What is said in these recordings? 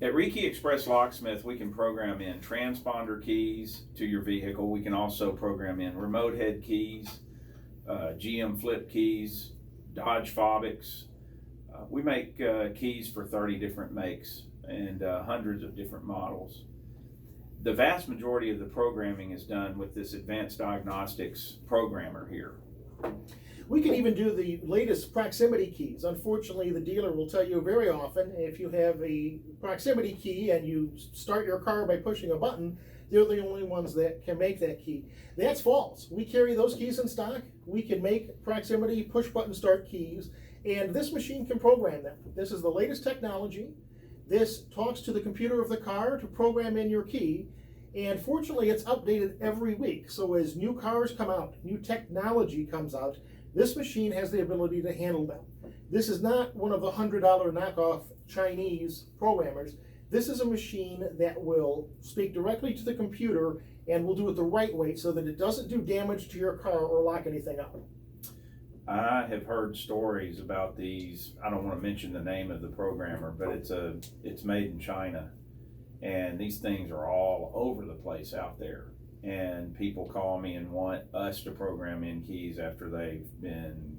At Reiki Express Locksmith, we can program in transponder keys to your vehicle. We can also program in remote head keys, GM flip keys, Dodge Fobics. We make keys for 30 different makes and hundreds of different models. The vast majority of the programming is done with this advanced diagnostics programmer here. We can even do the latest proximity keys. Unfortunately, the dealer will tell you very often if you have a proximity key and you start your car by pushing a button, they're the only ones that can make that key. That's false. We carry those keys in stock. We can make proximity push button start keys, and this machine can program them. This is the latest technology. This talks to the computer of the car to program in your key, and fortunately it's updated every week. So as new cars come out, new technology comes out, this machine has the ability to handle them. This is not one of the $100 knockoff Chinese programmers. This is a machine that will speak directly to the computer and will do it the right way so that it doesn't do damage to your car or lock anything up. I have heard stories about these. I don't want to mention the name of the programmer, but it's made in China, and these things are all over the place out there. And people call me and want us to program in keys after they've been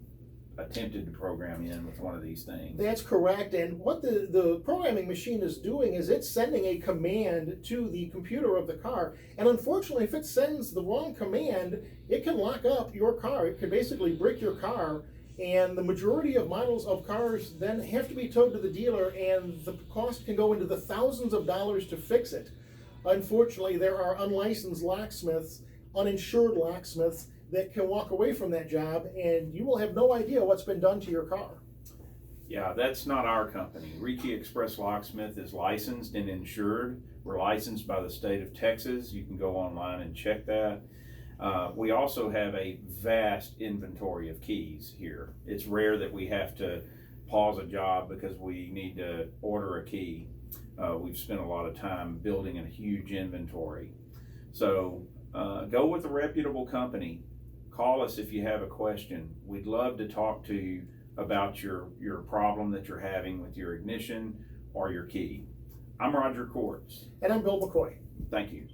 attempted to program in with one of these things. That's correct. And what the programming machine is doing is it's sending a command to the computer of the car. And unfortunately, if it sends the wrong command, it can lock up your car. It can basically brick your car. And the majority of models of cars then have to be towed to the dealer, and the cost can go into the thousands of dollars to fix it. Unfortunately, there are unlicensed locksmiths, uninsured locksmiths that can walk away from that job, and you will have no idea what's been done to your car. Yeah, that's not our company. Reiki Express Locksmith is licensed and insured. We're licensed by the state of Texas. You can go online and check that. We also have a vast inventory of keys here. It's rare that we have to pause a job because we need to order a key. We've spent a lot of time building a huge inventory. So go with a reputable company. Call us if you have a question. We'd love to talk to you about your problem that you're having with your ignition or your key. I'm Roger Courts. And I'm Bill McCoy. Thank you.